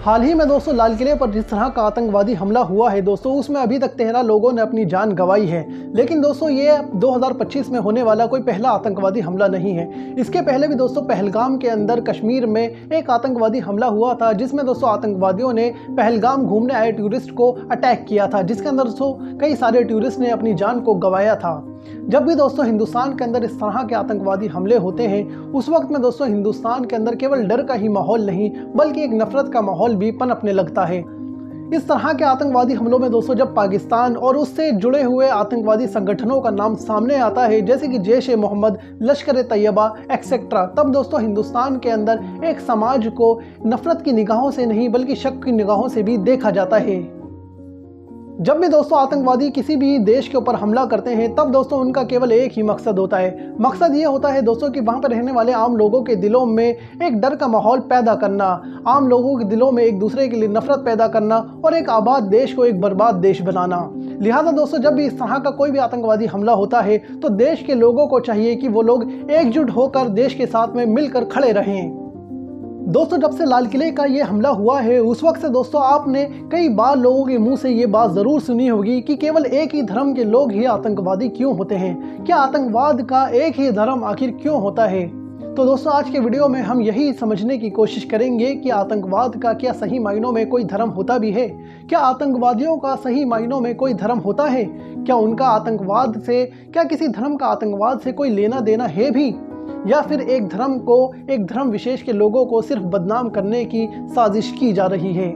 हाल ही में दोस्तों लाल किले पर जिस तरह का आतंकवादी हमला हुआ है दोस्तों, उसमें अभी तक 13 लोगों ने अपनी जान गंवाई है। लेकिन दोस्तों ये 2025 में होने वाला कोई पहला आतंकवादी हमला नहीं है। इसके पहले भी दोस्तों पहलगाम के अंदर कश्मीर में एक आतंकवादी हमला हुआ था, जिसमें दोस्तों आतंकवादियों ने पहलगाम घूमने आए टूरिस्ट को अटैक किया था, जिसके अंदर दोस्तों कई सारे टूरिस्ट ने अपनी जान को गंवाया था। जब भी दोस्तों हिंदुस्तान के अंदर इस तरह के आतंकवादी हमले होते हैं, उस वक्त में दोस्तों हिंदुस्तान के अंदर केवल डर का ही माहौल नहीं बल्कि एक नफरत का माहौल भी पनपने लगता है। इस तरह के आतंकवादी हमलों में दोस्तों जब पाकिस्तान और उससे जुड़े हुए आतंकवादी संगठनों का नाम सामने आता है, जैसे कि जैश-ए-मोहम्मद, लश्कर-ए-तैयबा एक्सेट्रा, तब दोस्तों हिंदुस्तान के अंदर एक समाज को नफरत की निगाहों से नहीं बल्कि शक की निगाहों से भी देखा जाता है। जब भी दोस्तों आतंकवादी किसी भी देश के ऊपर हमला करते हैं, तब दोस्तों उनका केवल एक ही मकसद होता है। मकसद ये होता है दोस्तों कि वहाँ पर रहने वाले आम लोगों के दिलों में एक डर का माहौल पैदा करना, आम लोगों के दिलों में एक दूसरे के लिए नफरत पैदा करना और एक आबाद देश को एक बर्बाद देश बनाना। लिहाजा दोस्तों जब भी इस तरह का कोई भी आतंकवादी हमला होता है, तो देश के लोगों को चाहिए कि वो लोग एकजुट होकर देश के साथ में मिलकर खड़े रहें। दोस्तों जब से लाल किले का ये हमला हुआ है, उस वक्त से दोस्तों आपने कई बार लोगों के मुंह से ये बात ज़रूर सुनी होगी कि केवल एक ही धर्म के लोग ही आतंकवादी क्यों होते हैं। क्या आतंकवाद का एक ही धर्म आखिर क्यों होता है? तो दोस्तों आज के वीडियो में हम यही समझने की कोशिश करेंगे कि आतंकवाद का क्या सही मायनों में कोई धर्म होता भी है? क्या आतंकवादियों का सही मायनों में कोई धर्म होता है? क्या उनका आतंकवाद से, क्या किसी धर्म का आतंकवाद से कोई लेना देना है भी, या फिर एक धर्म को, एक धर्म विशेष के लोगों को सिर्फ बदनाम करने की साजिश की जा रही है?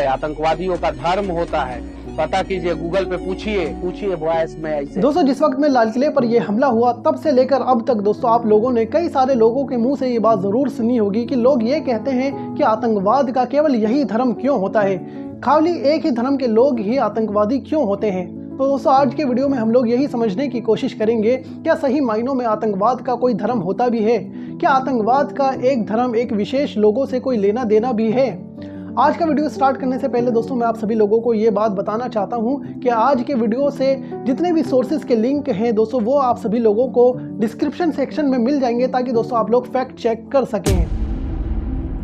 आतंकवादियों का धर्म होता है, पता कीजिए, गूगल पे पूछिए वॉइस में ऐसे। दोस्तों जिस वक्त में लाल किले पर यह हमला हुआ, तब से लेकर अब तक दोस्तों आप लोगों ने कई सारे लोगों के मुंह से ये बात जरूर सुनी होगी कि लोग ये कहते हैं कि आतंकवाद का केवल यही धर्म क्यों होता है, खाली एक ही धर्म के लोग ही आतंकवादी क्यों होते हैं। तो दोस्तों आज के वीडियो में हम लोग यही समझने की कोशिश करेंगे, क्या सही मायनों में आतंकवाद का कोई धर्म होता भी है? क्या आतंकवाद का एक धर्म, एक विशेष लोगों से कोई लेना देना भी है? आज का वीडियो स्टार्ट करने से पहले दोस्तों मैं आप सभी लोगों को ये बात बताना चाहता हूँ कि आज के वीडियो से जितने भी सोर्सेज के लिंक हैं दोस्तों, वो आप सभी लोगों को डिस्क्रिप्शन सेक्शन में मिल जाएंगे, ताकि दोस्तों आप लोग फैक्ट चेक कर सकें।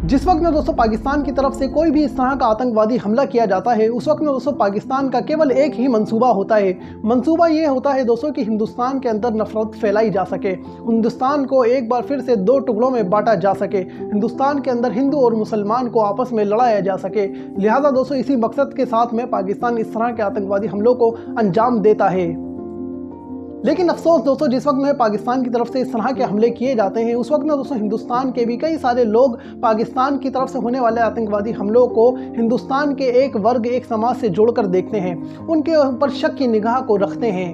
जिस वक्त में दोस्तों पाकिस्तान की तरफ से कोई भी इस तरह का आतंकवादी हमला किया जाता है, उस वक्त में दोस्तों पाकिस्तान का केवल एक ही मंसूबा होता है। मंसूबा ये होता है दोस्तों कि हिंदुस्तान के अंदर नफरत फैलाई जा सके, हिंदुस्तान को एक बार फिर से दो टुकड़ों में बांटा जा सके, हिंदुस्तान के अंदर हिंदू और मुसलमान को आपस में लड़ाया जा सके। लिहाजा दोस्तों इसी मकसद के साथ में पाकिस्तान इस तरह के आतंकवादी हमलों को अंजाम देता है। लेकिन अफसोस दोस्तों जिस वक्त में पाकिस्तान की तरफ से इस तरह के हमले किए जाते हैं, उस वक्त में दोस्तों हिंदुस्तान के भी कई सारे लोग पाकिस्तान की तरफ से होने वाले आतंकवादी हमलों को हिंदुस्तान के एक वर्ग, एक समाज से जोड़कर देखते हैं, उनके ऊपर शक की निगाह को रखते हैं।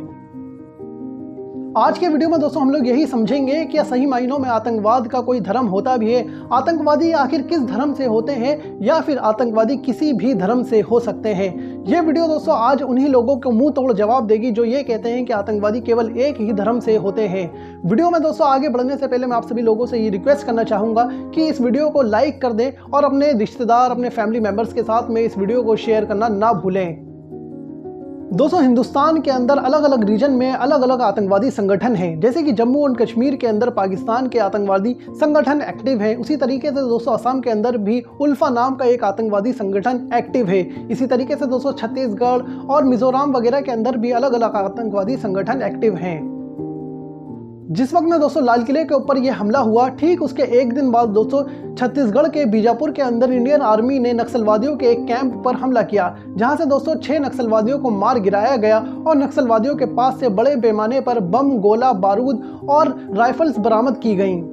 आज के वीडियो में दोस्तों हम लोग यही समझेंगे कि सही मायनों में आतंकवाद का कोई धर्म होता भी है, आतंकवादी आखिर किस धर्म से होते हैं, या फिर आतंकवादी किसी भी धर्म से हो सकते हैं। ये वीडियो दोस्तों आज उन्हीं लोगों को मुंह तोड़ जवाब देगी जो ये कहते हैं कि आतंकवादी केवल एक ही धर्म से होते हैं। वीडियो में दोस्तों आगे बढ़ने से पहले मैं आप सभी लोगों से ये रिक्वेस्ट करना चाहूँगा कि इस वीडियो को लाइक कर दें और अपने रिश्तेदार, अपने फैमिली मेम्बर्स के साथ में इस वीडियो को शेयर करना ना भूलें। दोस्तों हिंदुस्तान के अंदर अलग अलग रीजन में अलग अलग आतंकवादी संगठन हैं, जैसे कि जम्मू और कश्मीर के अंदर पाकिस्तान के आतंकवादी संगठन एक्टिव हैं। उसी तरीके से दोस्तों असम के अंदर भी उल्फा नाम का एक आतंकवादी संगठन एक्टिव है। इसी तरीके से दोस्तों छत्तीसगढ़ और मिजोरम वगैरह के अंदर भी अलग अलग आतंकवादी संगठन एक्टिव हैं। जिस वक्त में दोस्तों लाल किले के ऊपर यह हमला हुआ, ठीक उसके एक दिन बाद दोस्तों छत्तीसगढ़ के बीजापुर के अंदर इंडियन आर्मी ने नक्सलवादियों के एक कैंप पर हमला किया, जहां से दोस्तों 6 नक्सलवादियों को मार गिराया गया और नक्सलवादियों के पास से बड़े पैमाने पर बम, गोला बारूद और राइफल्स बरामद की गईं।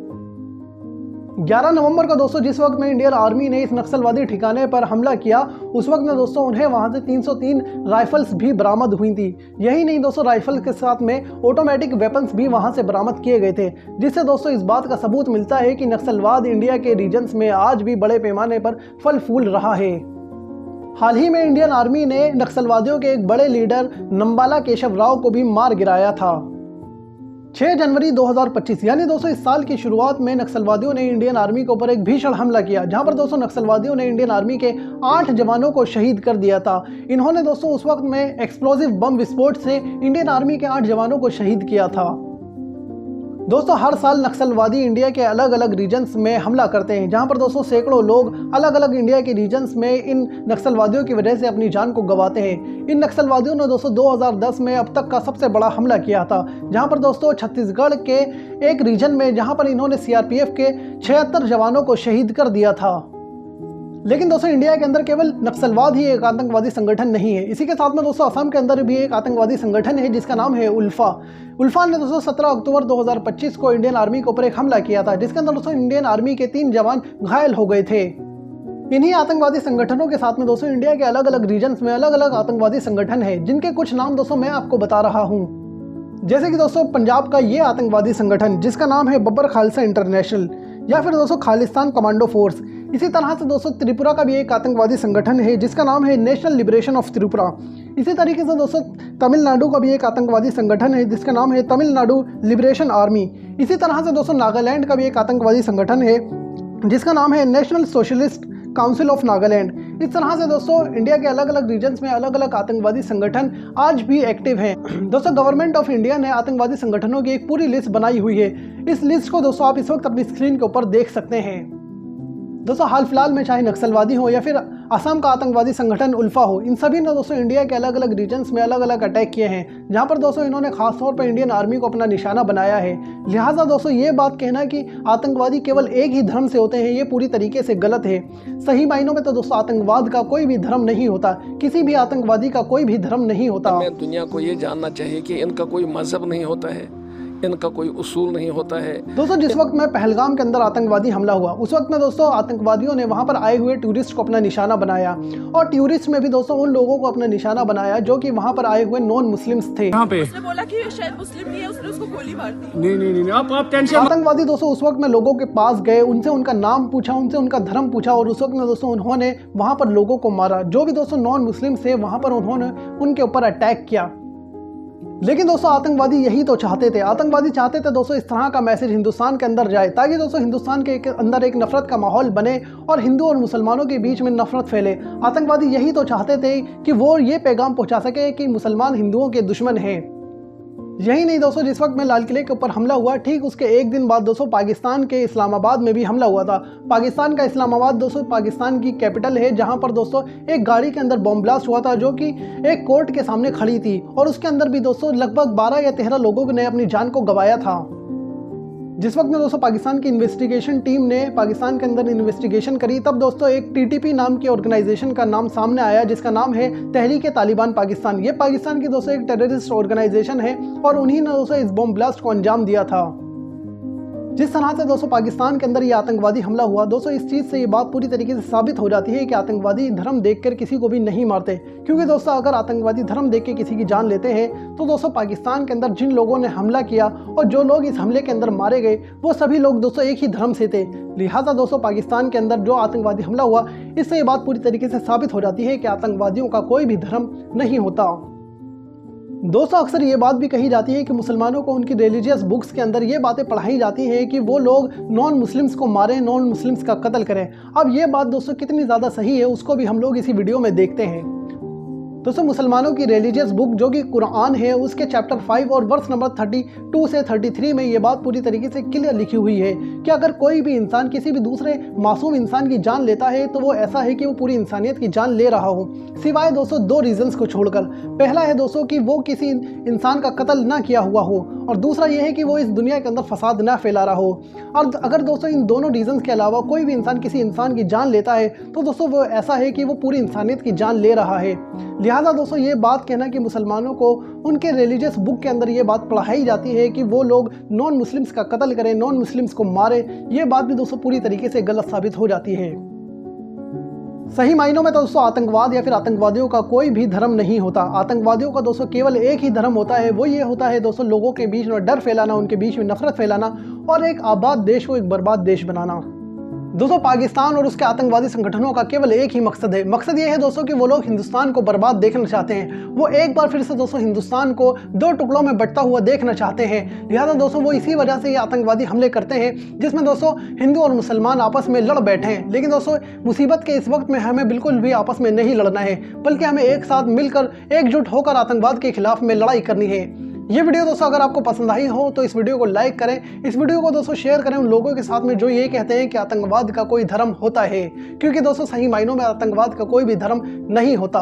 11 नवंबर को दोस्तों जिस वक्त में इंडियन आर्मी ने इस नक्सलवादी ठिकाने पर हमला किया, उस वक्त में दोस्तों उन्हें वहां से 303 राइफल्स भी बरामद हुई थी। यही नहीं दोस्तों, राइफल के साथ में ऑटोमेटिक वेपन्स भी वहां से बरामद किए गए थे, जिससे दोस्तों इस बात का सबूत मिलता है कि नक्सलवाद इंडिया के रीजन्स में आज भी बड़े पैमाने पर फल फूल रहा है। हाल ही में इंडियन आर्मी ने नक्सलवादियों के एक बड़े लीडर नंबाला केशव राव को भी मार गिराया था। 6 जनवरी 2025 यानी दोस्तों इस साल की शुरुआत में नक्सलवादियों ने इंडियन आर्मी के ऊपर एक भीषण हमला किया, जहां पर दोस्तों नक्सलवादियों ने इंडियन आर्मी के 8 जवानों को शहीद कर दिया था। इन्होंने दोस्तों उस वक्त में एक्सप्लोजिव बम विस्फोट से इंडियन आर्मी के 8 जवानों को शहीद किया था। दोस्तों हर साल नक्सलवादी इंडिया के अलग अलग रीजन्स में हमला करते हैं, जहां पर दोस्तों सैकड़ों लोग अलग अलग इंडिया के रीजन्स में इन नक्सलवादियों की वजह से अपनी जान को गंवाते हैं। इन नक्सलवादियों ने दोस्तों 2010 में अब तक का सबसे बड़ा हमला किया था, जहां पर दोस्तों छत्तीसगढ़ के एक रीजन में जहां पर इन्होंने सीआरपीएफ के 76 जवानों को शहीद कर दिया था। लेकिन दोस्तों इंडिया के अंदर केवल नक्सलवाद ही एक आतंकवादी संगठन नहीं है। इसी के साथ में दोस्तों असम के अंदर भी एक आतंकवादी संगठन है जिसका नाम है उल्फा। उल्फा ने दोस्तों 17 अक्टूबर 2025 को इंडियन आर्मी के ऊपर एक हमला किया था, जिसके अंदर दोस्तों इंडियन आर्मी के 3 जवान घायल हो गए थे। इन्हीं आतंकवादी संगठनों के साथ में दोस्तों इंडिया के अलग अलग रीजन्स में अलग अलग आतंकवादी संगठन है, जिनके कुछ नाम दोस्तों मैं आपको बता रहा हूँ। जैसे कि दोस्तों पंजाब का ये आतंकवादी संगठन जिसका नाम है बब्बर खालसा इंटरनेशनल, या फिर दोस्तों खालिस्तान कमांडो फोर्स। इसी तरह से दोस्तों त्रिपुरा का भी एक आतंकवादी संगठन है जिसका नाम है नेशनल लिबरेशन ऑफ त्रिपुरा। इसी तरीके से दोस्तों तमिलनाडु का भी एक आतंकवादी संगठन है जिसका नाम है तमिलनाडु लिबरेशन आर्मी। इसी तरह से दोस्तों नागालैंड का भी एक आतंकवादी संगठन है जिसका नाम है national socialist council of Nagaland. इस तरह से दोस्तों इंडिया के अलग अलग रीजन्स में अलग अलग आतंकवादी संगठन आज भी एक्टिव हैं। दोस्तों गवर्नमेंट ऑफ इंडिया ने आतंकवादी संगठनों की एक पूरी लिस्ट बनाई हुई है। इस लिस्ट को दोस्तों आप इस वक्त अपनी स्क्रीन के ऊपर देख सकते हैं। दोस्तों हाल फिलहाल में चाहे नक्सलवादी हो या फिर असम का आतंकवादी संगठन उल्फा हो, इन सभी ने दोस्तों इंडिया के अलग अलग रीजन्स में अलग अलग अटैक किए हैं, जहां पर दोस्तों इन्होंने खासतौर पर इंडियन आर्मी को अपना निशाना बनाया है। लिहाजा दोस्तों ये बात कहना कि आतंकवादी केवल एक ही धर्म से होते हैं, ये पूरी तरीके से गलत है। सही मायनों में तो दोस्तों आतंकवाद का कोई भी धर्म नहीं होता, किसी भी आतंकवादी का कोई भी धर्म नहीं होता। दुनिया को ये जानना चाहिए कि इनका कोई मजहब नहीं होता है, इनका कोई उसूल नहीं होता है। दोस्तों जिस वक्त में पहलगाम के अंदर आतंकवादी हमला हुआ, उस वक्त में दोस्तों आतंकवादियों ने वहां पर आए हुए टूरिस्ट को अपना निशाना बनाया, और टूरिस्ट में भी दोस्तों उन लोगों को अपना निशाना बनाया जो कि वहां पर आए हुए नॉन मुस्लिम्स थे। यहाँ पे उसने बोला कि शायद मुस्लिम नहीं है, उसने उसको गोली मार दी। नहीं आप टेंशन। आतंकवादी दोस्तों उस वक्त में लोगों के पास गए, उनसे उनका नाम पूछा, उनसे उनका धर्म पूछा, और उस वक्त में दोस्तों उन्होंने वहां पर लोगों को मारा। जो भी दोस्तों नॉन मुस्लिम थे वहां पर उन्होंने उनके ऊपर अटैक किया। लेकिन दोस्तों आतंकवादी यही तो चाहते थे। आतंकवादी चाहते थे दोस्तों इस तरह का मैसेज हिंदुस्तान के अंदर जाए, ताकि दोस्तों हिंदुस्तान के अंदर एक नफरत का माहौल बने और हिंदू और मुसलमानों के बीच में नफरत फैले। आतंकवादी यही तो चाहते थे कि वो ये पैगाम पहुंचा सके कि मुसलमान हिंदुओं के दुश्मन हैं। यही नहीं दोस्तों, जिस वक्त में लाल किले के ऊपर हमला हुआ, ठीक उसके एक दिन बाद दोस्तों पाकिस्तान के इस्लामाबाद में भी हमला हुआ था। पाकिस्तान का इस्लामाबाद दोस्तों पाकिस्तान की कैपिटल है, जहां पर दोस्तों एक गाड़ी के अंदर बॉम्ब ब्लास्ट हुआ था जो कि एक कोर्ट के सामने खड़ी थी, और उसके अंदर भी दोस्तों लगभग 12 या 13 लोगों ने अपनी जान को गंवाया था। जिस वक्त में दोस्तों पाकिस्तान की इन्वेस्टिगेशन टीम ने पाकिस्तान के अंदर इन्वेस्टिगेशन करी, तब दोस्तों एक टीटीपी नाम की ऑर्गेनाइजेशन का नाम सामने आया जिसका नाम है तहरीक तालिबान पाकिस्तान। ये पाकिस्तान की दोस्तों एक टेररिस्ट ऑर्गेनाइजेशन है, और उन्हीं ने दोस्तों इस बॉम्ब ब्लास्ट को अंजाम दिया था। जिस तरह से दोस्तों पाकिस्तान के अंदर ये आतंकवादी हमला हुआ, दोस्तों इस चीज़ से ये बात पूरी तरीके से साबित हो जाती है कि आतंकवादी धर्म देखकर किसी को भी नहीं मारते। क्योंकि दोस्तों अगर आतंकवादी धर्म देख के किसी की जान लेते हैं, तो दोस्तों पाकिस्तान के अंदर जिन लोगों ने हमला किया और जो लोग इस हमले के अंदर मारे गए, वो सभी लोग दोस्तों एक ही धर्म से थे। लिहाजा दोस्तों पाकिस्तान के अंदर जो आतंकवादी हमला हुआ, इससे ये बात पूरी तरीके से साबित हो जाती है कि आतंकवादियों का कोई भी धर्म नहीं होता। दोस्तों अक्सर ये बात भी कही जाती है कि मुसलमानों को उनकी रिलीजियस बुक्स के अंदर ये बातें पढ़ाई जाती हैं कि वो लोग नॉन मुस्लिम्स को मारें, नॉन मुस्लिम्स का कत्ल करें। अब ये बात दोस्तों कितनी ज़्यादा सही है, उसको भी हम लोग इसी वीडियो में देखते हैं। दोस्तों मुसलमानों की रिलीजियस बुक जो कि कुरान है, उसके चैप्टर 5 और वर्स नंबर 32 से 33 में ये बात पूरी तरीके से क्लियर लिखी हुई है कि अगर कोई भी इंसान किसी भी दूसरे मासूम इंसान की जान लेता है, तो वो ऐसा है कि वो पूरी इंसानियत की जान ले रहा हो, सिवाय दोस्तों 2 रीजंस को छोड़कर। पहला है दोस्तों कि वो किसी इंसान का कत्ल ना किया हुआ हो, और दूसरा ये है कि वो इस दुनिया के अंदर फसाद ना फैला रहा हो। और अगर दोस्तों इन दोनों रीजंस के अलावा कोई भी इंसान किसी इंसान की जान लेता है, तो दोस्तों वो ऐसा है कि वो पूरी इंसानियत की जान ले रहा है। लिहाजा दोस्तों ये बात कहना कि मुसलमानों को उनके रिलीजियस बुक के अंदर ये बात पढ़ाई जाती है कि वो लोग नॉन मुस्लिम्स का कत्ल करें, नॉन मुस्लिम्स को मारे, ये बात भी दोस्तों पूरी तरीके से गलत साबित हो जाती है। सही मायनों में तो दोस्तों आतंकवाद या फिर आतंकवादियों का कोई भी धर्म नहीं होता। आतंकवादियों का दोस्तों केवल एक ही धर्म होता है, वो ये होता है दोस्तों लोगों के बीच में डर फैलाना, उनके बीच में नफरत फैलाना, और एक आबाद देश को एक बर्बाद देश बनाना। दोस्तों पाकिस्तान और उसके आतंकवादी संगठनों का केवल एक ही मकसद है। मकसद ये है दोस्तों कि वो लोग हिंदुस्तान को बर्बाद देखना चाहते हैं। वो एक बार फिर से दोस्तों हिंदुस्तान को 2 टुकड़ों में बंटता हुआ देखना चाहते हैं। लिहाजा दोस्तों वो इसी वजह से ये आतंकवादी हमले करते हैं, जिसमें दोस्तों हिंदू और मुसलमान आपस में लड़ बैठे हैं। लेकिन दोस्तों मुसीबत के इस वक्त में हमें बिल्कुल भी आपस में नहीं लड़ना है, बल्कि हमें एक साथ मिलकर एकजुट होकर आतंकवाद के खिलाफ में लड़ाई करनी है। ये वीडियो दोस्तों अगर आपको पसंद आई हो तो इस वीडियो को लाइक करें, इस वीडियो को दोस्तों शेयर करें उन लोगों के साथ में जो ये कहते हैं कि आतंकवाद का कोई धर्म होता है, क्योंकि दोस्तों सही मायनों में आतंकवाद का कोई भी धर्म नहीं होता।